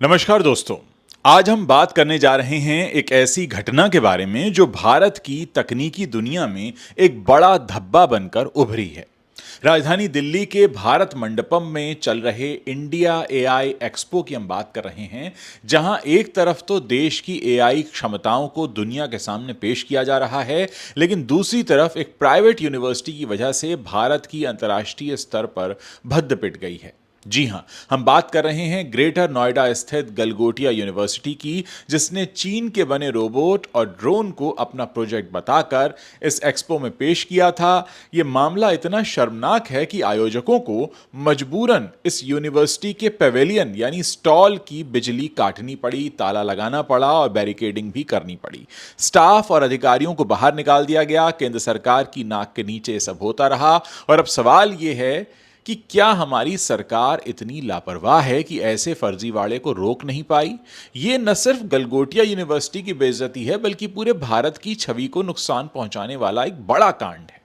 नमस्कार दोस्तों। आज हम बात करने जा रहे हैं एक ऐसी घटना के बारे में जो भारत की तकनीकी दुनिया में एक बड़ा धब्बा बनकर उभरी है। राजधानी दिल्ली के भारत मंडपम में चल रहे इंडिया एआई एक्सपो की हम बात कर रहे हैं, जहां एक तरफ तो देश की एआई क्षमताओं को दुनिया के सामने पेश किया जा रहा है, लेकिन दूसरी तरफ एक प्राइवेट यूनिवर्सिटी की वजह से भारत की अंतर्राष्ट्रीय स्तर पर भद्द पिट गई है। जी हां, हम बात कर रहे हैं ग्रेटर नोएडा स्थित गलगोटिया यूनिवर्सिटी की, जिसने चीन के बने रोबोट और ड्रोन को अपना प्रोजेक्ट बताकर इस एक्सपो में पेश किया था। यह मामला इतना शर्मनाक है कि आयोजकों को मजबूरन इस यूनिवर्सिटी के पेवेलियन यानी स्टॉल की बिजली काटनी पड़ी, ताला लगाना पड़ा और बैरिकेडिंग भी करनी पड़ी। स्टाफ और अधिकारियों को बाहर निकाल दिया गया। केंद्र सरकार की नाक के नीचे ये सब होता रहा और अब सवाल यह है कि क्या हमारी सरकार इतनी लापरवाह है कि ऐसे फर्जीवाड़े को रोक नहीं पाई। ये न सिर्फ गलगोटिया यूनिवर्सिटी की बेइज्जती है, बल्कि पूरे भारत की छवि को नुकसान पहुंचाने वाला एक बड़ा कांड है।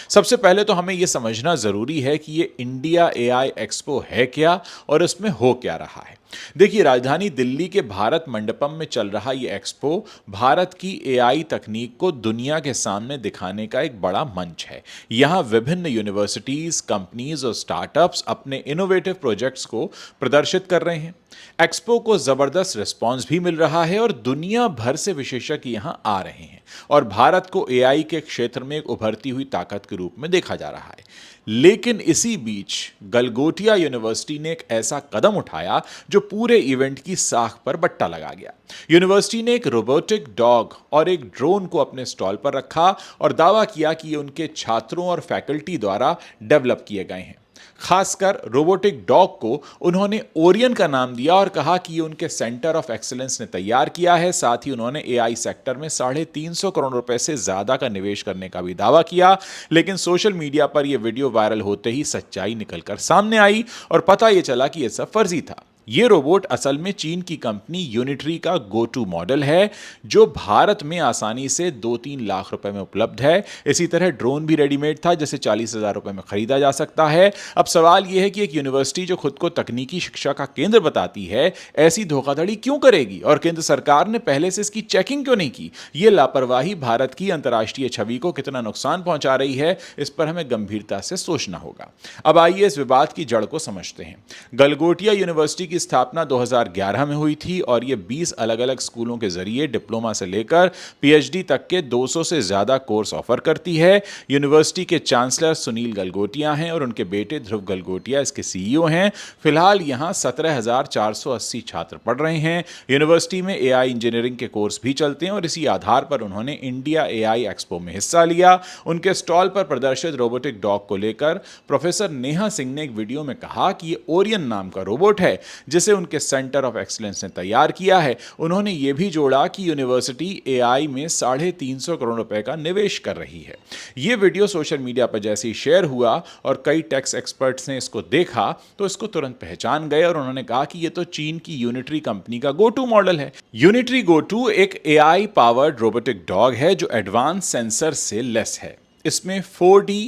सबसे पहले तो हमें यह समझना जरूरी है कि ये इंडिया एआई एक्सपो है क्या और इसमें हो क्या रहा है। देखिए, राजधानी दिल्ली के भारत मंडपम में चल रहा ये एक्सपो भारत की एआई तकनीक को दुनिया के सामने दिखाने का एक बड़ा मंच है। यहां विभिन्न यूनिवर्सिटीज, कंपनीज और स्टार्टअप्स अपने इनोवेटिव प्रोजेक्ट्स को प्रदर्शित कर रहे हैं। एक्सपो को जबरदस्त रिस्पांस भी मिल रहा है और दुनिया भर से विशेषज्ञ यहां आ रहे हैं और भारत को एआई के क्षेत्र में एक उभरती हुई ताकत के रूप में देखा जा रहा है। लेकिन इसी बीच गलगोटिया यूनिवर्सिटी ने एक ऐसा कदम उठाया जो पूरे इवेंट की साख पर बट्टा लगा गया। यूनिवर्सिटी ने एक रोबोटिक डॉग और एक ड्रोन को अपने स्टॉल पर रखा और दावा किया कि ये उनके छात्रों और फैकल्टी द्वारा डेवलप किए गए हैं। खासकर रोबोटिक डॉग को उन्होंने ओरियन का नाम दिया और कहा कि ये उनके सेंटर ऑफ एक्सीलेंस ने तैयार किया है। साथ ही उन्होंने एआई सेक्टर में 350 करोड़ रुपए से ज्यादा का निवेश करने का भी दावा किया। लेकिन सोशल मीडिया पर यह वीडियो वायरल होते ही सच्चाई निकलकर सामने आई और पता यह चला कि यह सब फर्जी था। ये रोबोट असल में चीन की कंपनी यूनिट्री का गो टू मॉडल है, जो भारत में आसानी से 2-3 लाख रुपए में उपलब्ध है। इसी तरह ड्रोन भी रेडीमेड था, जिसे 40,000 रुपए में खरीदा जा सकता है। अब सवाल यह है कि एक यूनिवर्सिटी जो खुद को तकनीकी शिक्षा का केंद्र बताती है, ऐसी धोखाधड़ी क्यों करेगी और केंद्र सरकार ने पहले से इसकी चेकिंग क्यों नहीं की। यह लापरवाही भारत की अंतर्राष्ट्रीय छवि को कितना नुकसान पहुंचा रही है, इस पर हमें गंभीरता से सोचना होगा। अब आइए इस विवाद की जड़ को समझते हैं। गलगोटिया यूनिवर्सिटी की स्थापना 2011 में हुई थी और यह 20 अलग अलग स्कूलों के जरिए डिप्लोमा से लेकर पीएचडी तक के 200 से ज्यादा कोर्स ऑफर करती है। यूनिवर्सिटी के चांसलर सुनील गलगोटिया हैं और उनके बेटे ध्रुव गलगोटिया इसके सीईओ हैं। फिलहाल यहां 17,480 छात्र पढ़ रहे हैं। यूनिवर्सिटी में एआई इंजीनियरिंग के कोर्स भी चलते हैं और इसी आधार पर उन्होंने इंडिया एआई एक्सपो में हिस्सा लिया। उनके स्टॉल पर प्रदर्शित रोबोटिक डॉग को लेकर प्रोफेसर नेहा सिंह ने एक वीडियो में कहा कि यह ओरियन नाम का रोबोट है, जिसे उनके सेंटर ऑफ एक्सीलेंस ने तैयार किया है। उन्होंने यह भी जोड़ा कि यूनिवर्सिटी एआई में 350 करोड़ रुपए का निवेश कर रही है। यह वीडियो सोशल मीडिया पर जैसे ही शेयर हुआ और कई टेक्स एक्सपर्ट्स ने इसको देखा तो इसको तुरंत पहचान गए और उन्होंने कहा कि यह तो चीन की यूनिट्री कंपनी का गो टू मॉडल है। यूनिट्री गो टू एक एआई पावर्ड रोबोटिक डॉग है जो एडवांस सेंसर से लेस है। इसमें 4D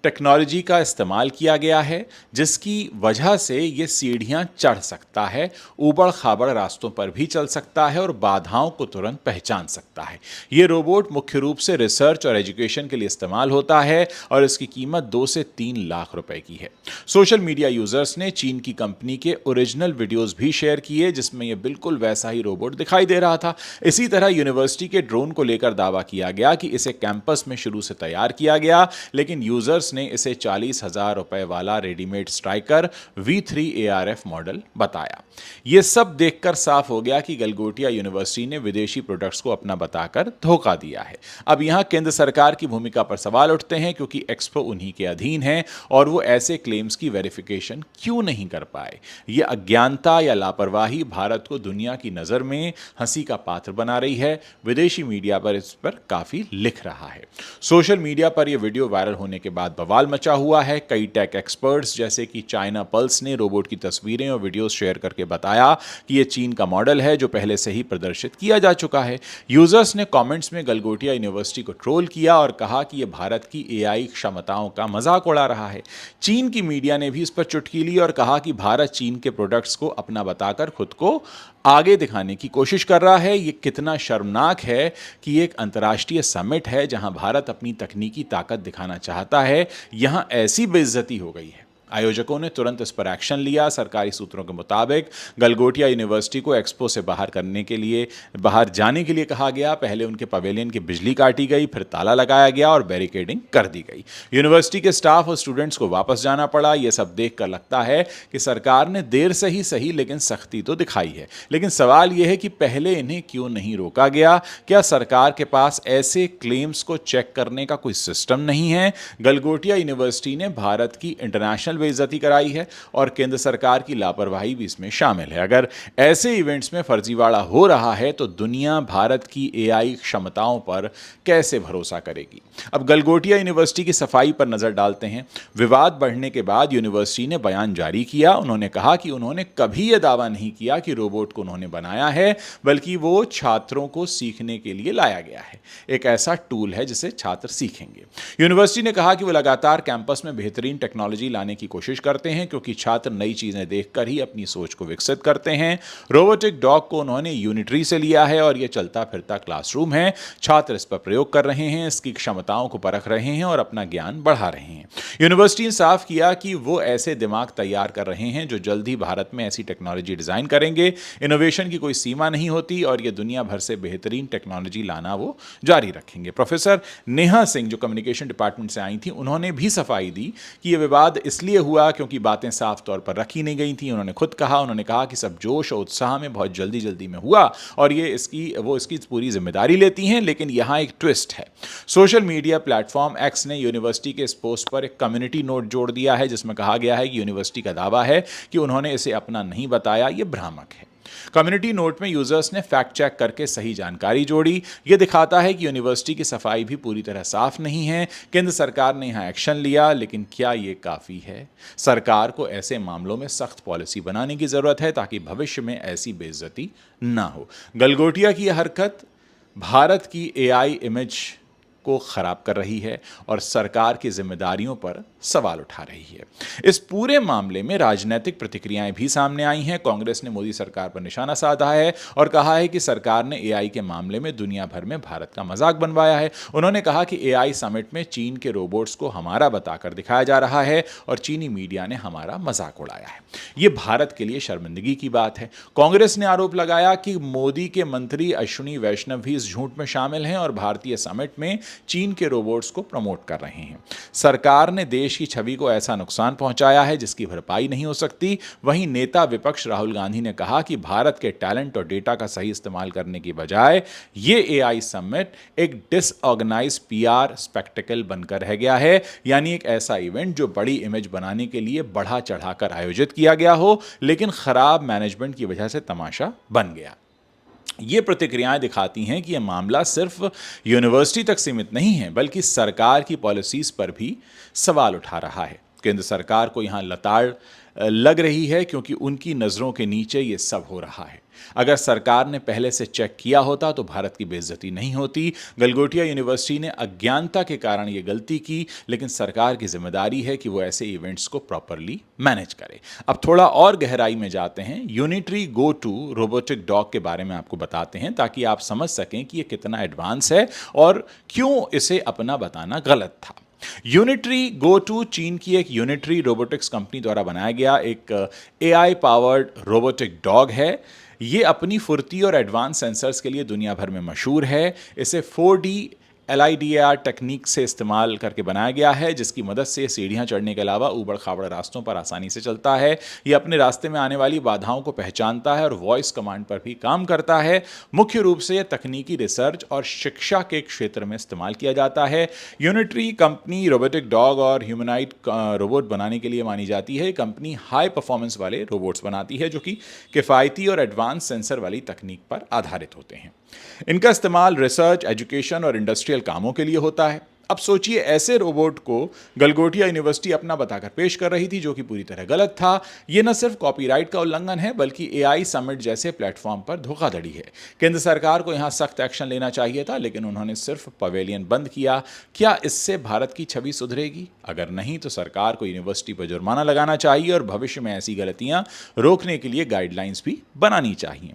टेक्नोलॉजी का इस्तेमाल किया गया है, जिसकी वजह से ये सीढ़ियां चढ़ सकता है, ऊबड़ खाबड़ रास्तों पर भी चल सकता है और बाधाओं को तुरंत पहचान सकता है। ये रोबोट मुख्य रूप से रिसर्च और एजुकेशन के लिए इस्तेमाल होता है और इसकी कीमत 2 से 3 लाख रुपए की है। सोशल मीडिया यूजर्स ने चीन की कंपनी के ओरिजिनल वीडियोस भी शेयर किए, जिसमें यह बिल्कुल वैसा ही रोबोट दिखाई दे रहा था। इसी तरह यूनिवर्सिटी के ड्रोन को लेकर दावा किया गया कि इसे कैंपस में शुरू से तैयार किया गया, लेकिन यूजर्स ने इसे 40,000 रुपए वाला readymade striker V3 ARF model बताया। यह सब देखकर साफ हो गया कि गलगोटिया यूनिवर्सिटी ने विदेशी प्रोडक्ट्स को अपना बताकर धोखा दिया है। अब यहां केंद्र सरकार की भूमिका पर सवाल उठते हैं, क्योंकि एक्सपो उन्हीं के अधीन है और वो ऐसे क्लेम्स की वेरिफिकेशन क्यों नहीं कर पाए। यह अज्ञानता या लापरवाही भारत को दुनिया की नजर में हंसी का पात्र बना रही है। विदेशी मीडिया पर इस पर काफी लिख रहा है। सोशल मीडिया पर यह वीडियो वायरल होने के बाद बवाल मचा हुआ है। कई टेक एक्सपर्ट्स जैसे कि चाइना पल्स ने रोबोट की तस्वीरें और वीडियोस शेयर करके बताया कि यह चीन का मॉडल है जो पहले से ही प्रदर्शित किया जा चुका है। यूजर्स ने कमेंट्स में गलगोटिया यूनिवर्सिटी को ट्रोल किया और कहा कि यह भारत की एआई क्षमताओं का मजाक उड़ा रहा है। चीन की मीडिया ने भी इस पर चुटकी ली और कहा कि भारत चीन के प्रोडक्ट्स को अपना बताकर खुद को आगे दिखाने की कोशिश कर रहा है। ये कितना शर्मनाक है कि एक अंतर्राष्ट्रीय समिट है जहां भारत अपनी तकनीकी ताकत दिखाना चाहता है, यहां ऐसी बेइज्जती हो गई है। आयोजकों ने तुरंत इस पर एक्शन लिया। सरकारी सूत्रों के मुताबिक गलगोटिया यूनिवर्सिटी को एक्सपो से बाहर जाने के लिए कहा गया। पहले उनके पवेलियन की बिजली काटी गई, फिर ताला लगाया गया और बैरिकेडिंग कर दी गई। यूनिवर्सिटी के स्टाफ और स्टूडेंट्स को वापस जाना पड़ा। यह सब देखकर लगता है कि सरकार ने देर से ही सही लेकिन सख्ती तो दिखाई है। लेकिन सवाल यह है कि पहले इन्हें क्यों नहीं रोका गया? क्या सरकार के पास ऐसे क्लेम्स को चेक करने का कोई सिस्टम नहीं है? गलगोटिया यूनिवर्सिटी ने भारत की इंटरनेशनल बेइज्जती कराई है और केंद्र सरकार की लापरवाही भी इसमें शामिल है। अगर ऐसे इवेंट्स में फर्जीवाड़ा हो रहा है तो दुनिया भारत की एआई क्षमताओं पर कैसे भरोसा करेगी? अब गलगोटिया यूनिवर्सिटी की सफाई पर नजर डालते हैं। विवाद बढ़ने के बाद यूनिवर्सिटी ने बयान जारी किया। उन्होंने कहा कि उन्होंने कभी यह दावा नहीं किया कि रोबोट को उन्होंने बनाया है, बल्कि वो छात्रों को सीखने के लिए लाया गया है। एक ऐसा टूल है जिसे छात्र सीखेंगे। यूनिवर्सिटी ने कहा कि वो लगातार कैंपस में बेहतरीन टेक्नोलॉजी लाने की कोशिश करते हैं क्योंकि छात्र नई चीजें देखकर ही अपनी सोच को विकसित करते हैं। रोबोटिक डॉग को उन्होंने यूनिट्री से लिया है और यह चलता फिरता क्लासरूम है। छात्र इस पर प्रयोग कर रहे हैं, इसकी क्षमताओं को परख रहे हैं और अपना ज्ञान बढ़ा रहे हैं। यूनिवर्सिटी ने साफ किया कि वो ऐसे दिमाग तैयार कर रहे हैं जो जल्द ही भारत में ऐसी टेक्नोलॉजी डिजाइन करेंगे। इनोवेशन की कोई सीमा नहीं होती और ये दुनिया भर से बेहतरीन टेक्नोलॉजी लाना वो जारी रखेंगे। प्रोफेसर नेहा सिंह जो कम्युनिकेशन डिपार्टमेंट से आई थी, उन्होंने भी सफाई दी कि यह विवाद इसलिए हुआ क्योंकि बातें साफ तौर पर रखी नहीं गई थी। उन्होंने कहा कि सब जोश और उत्साह में बहुत जल्दी में हुआ और वो इसकी पूरी जिम्मेदारी लेती हैं। लेकिन यहां एक ट्विस्ट है। सोशल मीडिया प्लेटफॉर्म एक्स ने यूनिवर्सिटी के इस पोस्ट पर एक कम्युनिटी नोट जोड़ दिया है जिसमें कहा गया है कि यूनिवर्सिटी का दावा है कि उन्होंने इसे अपना नहीं बताया, यह भ्रामक है। कम्युनिटी नोट में यूजर्स ने फैक्ट चेक करके सही जानकारी जोड़ी। यह दिखाता है कि यूनिवर्सिटी की सफाई भी पूरी तरह साफ नहीं है। केंद्र सरकार ने यहां एक्शन लिया, लेकिन क्या यह काफी है? सरकार को ऐसे मामलों में सख्त पॉलिसी बनाने की जरूरत है ताकि भविष्य में ऐसी बेइज्जती ना हो। गलगोटिया की यह हरकत भारत की एआई इमेज को खराब कर रही है और सरकार की जिम्मेदारियों पर सवाल उठा रही है। इस पूरे मामले में राजनीतिक प्रतिक्रियाएं भी सामने आई हैं। कांग्रेस ने मोदी सरकार पर निशाना साधा है और कहा है कि सरकार ने एआई के मामले में दुनिया भर में भारत का मजाक बनवाया है। उन्होंने कहा कि एआई समिट में चीन के रोबोट्स को हमारा बताकर दिखाया जा रहा है और चीनी मीडिया ने हमारा मजाक उड़ाया है। यह भारत के लिए शर्मिंदगी की बात है। कांग्रेस ने आरोप लगाया कि मोदी के मंत्री अश्विनी वैष्णव भी इस झूठ में शामिल हैं और भारतीय समिट में चीन के रोबोट्स को प्रमोट कर रहे हैं। सरकार ने देश की छवि को ऐसा नुकसान पहुंचाया है जिसकी भरपाई नहीं हो सकती। वहीं नेता विपक्ष राहुल गांधी ने कहा कि भारत के टैलेंट और डेटा का सही इस्तेमाल करने की बजाय ये एआई समिट एक डिसऑर्गेनाइज पीआर स्पेक्टिकल बनकर रह गया है, यानी एक ऐसा इवेंट जो बड़ी इमेज बनाने के लिए बढ़ा चढ़ाकर आयोजित किया गया हो, लेकिन खराब मैनेजमेंट की वजह से तमाशा बन गया। ये प्रतिक्रियाएं दिखाती हैं कि यह मामला सिर्फ यूनिवर्सिटी तक सीमित नहीं है, बल्कि सरकार की पॉलिसीज पर भी सवाल उठा रहा है। केंद्र सरकार को यहां लताड़ लग रही है क्योंकि उनकी नजरों के नीचे ये सब हो रहा है। अगर सरकार ने पहले से चेक किया होता तो भारत की बेइज्जती नहीं होती। गलगोटिया यूनिवर्सिटी ने अज्ञानता के कारण यह गलती की, लेकिन सरकार की जिम्मेदारी है कि वो ऐसे इवेंट्स को प्रॉपरली मैनेज करे। अब थोड़ा और गहराई में जाते हैं। Unitree go two robotic dog के बारे में आपको बताते हैं ताकि आप समझ सकें कि यह कितना एडवांस है और क्यों इसे अपना बताना गलत था। यूनिट्री गो टू चीन की एक यूनिट्री रोबोटिक्स कंपनी द्वारा बनाया गया एक एआई पावर्ड रोबोटिक डॉग है। ये अपनी फुर्ती और एडवांस सेंसर्स के लिए दुनिया भर में मशहूर है। इसे 4D LiDAR टेक्निक से इस्तेमाल करके बनाया गया है, जिसकी मदद से सीढ़ियां चढ़ने के अलावा ऊबड़ खाबड़ रास्तों पर आसानी से चलता है। यह अपने रास्ते में आने वाली बाधाओं को पहचानता है और वॉइस कमांड पर भी काम करता है। मुख्य रूप से यह तकनीकी रिसर्च और शिक्षा के क्षेत्र में इस्तेमाल किया जाता है। यूनिट्री कंपनी रोबोटिक डॉग और ह्यूमनाइड रोबोट बनाने के लिए मानी जाती है। कंपनी हाई परफॉर्मेंस वाले रोबोट्स बनाती है जो कि किफ़ायती और एडवांस सेंसर वाली तकनीक पर आधारित होते हैं। इनका इस्तेमाल रिसर्च, एजुकेशन और इंडस्ट्रियल कामों के लिए होता है। अब सोचिए, ऐसे रोबोट को गलगोटिया यूनिवर्सिटी अपना बताकर पेश कर रही थी, जो कि पूरी तरह गलत था। यह न सिर्फ कॉपीराइट का उल्लंघन है, बल्कि एआई समिट जैसे प्लेटफॉर्म पर धोखाधड़ी है। केंद्र सरकार को यहां सख्त एक्शन लेना चाहिए था, लेकिन उन्होंने सिर्फ पवेलियन बंद किया। क्या इससे भारत की छवि सुधरेगी? अगर नहीं, तो सरकार को यूनिवर्सिटी पर जुर्माना लगाना चाहिए और भविष्य में ऐसी गलतियां रोकने के लिए गाइडलाइंस भी बनानी चाहिए।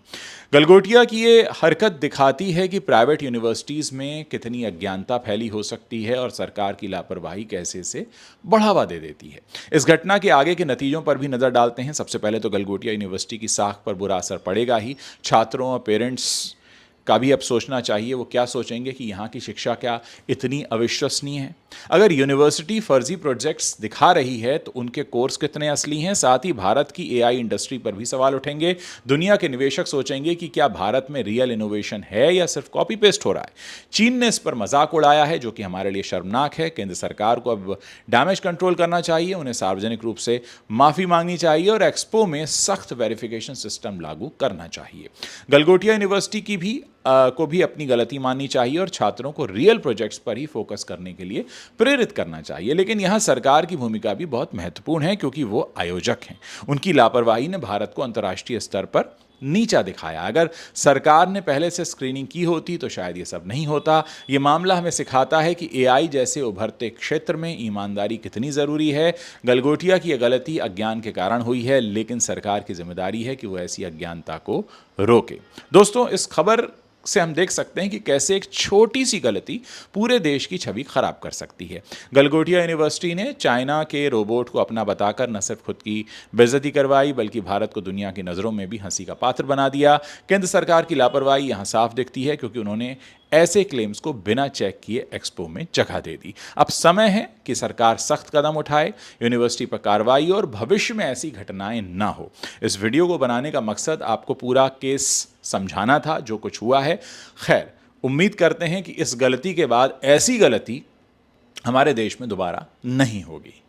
गलगोटिया की ये हरकत दिखाती है कि प्राइवेट यूनिवर्सिटीज़ में कितनी अज्ञानता फैली हो सकती है और सरकार की लापरवाही कैसे इसे बढ़ावा दे देती है। इस घटना के आगे के नतीजों पर भी नज़र डालते हैं। सबसे पहले तो गलगोटिया यूनिवर्सिटी की साख पर बुरा असर पड़ेगा ही। छात्रों और पेरेंट्स का भी अब सोचना चाहिए, वो क्या सोचेंगे कि यहाँ की शिक्षा क्या इतनी अविश्वसनीय है। अगर यूनिवर्सिटी फर्जी प्रोजेक्ट्स दिखा रही है तो उनके कोर्स कितने असली हैं। साथ ही भारत की एआई इंडस्ट्री पर भी सवाल उठेंगे। दुनिया के निवेशक सोचेंगे कि क्या भारत में रियल इनोवेशन है या सिर्फ कॉपी पेस्ट हो रहा है। चीन ने इस पर मजाक उड़ाया है, जो कि हमारे लिए शर्मनाक है। केंद्र सरकार को अब डैमेज कंट्रोल करना चाहिए, उन्हें सार्वजनिक रूप से माफी मांगनी चाहिए और एक्सपो में सख्त वेरिफिकेशन सिस्टम लागू करना चाहिए। गलगोटिया यूनिवर्सिटी की भी को भी अपनी गलती माननी चाहिए और छात्रों को रियल प्रोजेक्ट्स पर ही फोकस करने के लिए प्रेरित करना चाहिए। लेकिन यहाँ सरकार की भूमिका भी बहुत महत्वपूर्ण है, क्योंकि वो आयोजक हैं। उनकी लापरवाही ने भारत को अंतर्राष्ट्रीय स्तर पर नीचा दिखाया। अगर सरकार ने पहले से स्क्रीनिंग की होती तो शायद ये सब नहीं होता। ये मामला हमें सिखाता है कि एआई जैसे उभरते क्षेत्र में ईमानदारी कितनी ज़रूरी है। गलगोटिया की यह गलती अज्ञान के कारण हुई है, लेकिन सरकार की जिम्मेदारी है कि वो ऐसी अज्ञानता को रोके। दोस्तों, इस खबर से हम देख सकते हैं कि कैसे एक छोटी सी गलती पूरे देश की छवि खराब कर सकती है। गलगोटिया यूनिवर्सिटी ने चाइना के रोबोट को अपना बताकर न सिर्फ खुद की बेइज्जती करवाई, बल्कि भारत को दुनिया की नज़रों में भी हंसी का पात्र बना दिया। केंद्र सरकार की लापरवाही यहाँ साफ दिखती है, क्योंकि उन्होंने ऐसे क्लेम्स को बिना चेक किए एक्सपो में जगह दे दी। अब समय है कि सरकार सख्त कदम उठाए, यूनिवर्सिटी पर कार्रवाई और भविष्य में ऐसी घटनाएं ना हो। इस वीडियो को बनाने का मकसद आपको पूरा केस समझाना था, जो कुछ हुआ है। खैर, उम्मीद करते हैं कि इस गलती के बाद ऐसी गलती हमारे देश में दोबारा नहीं होगी।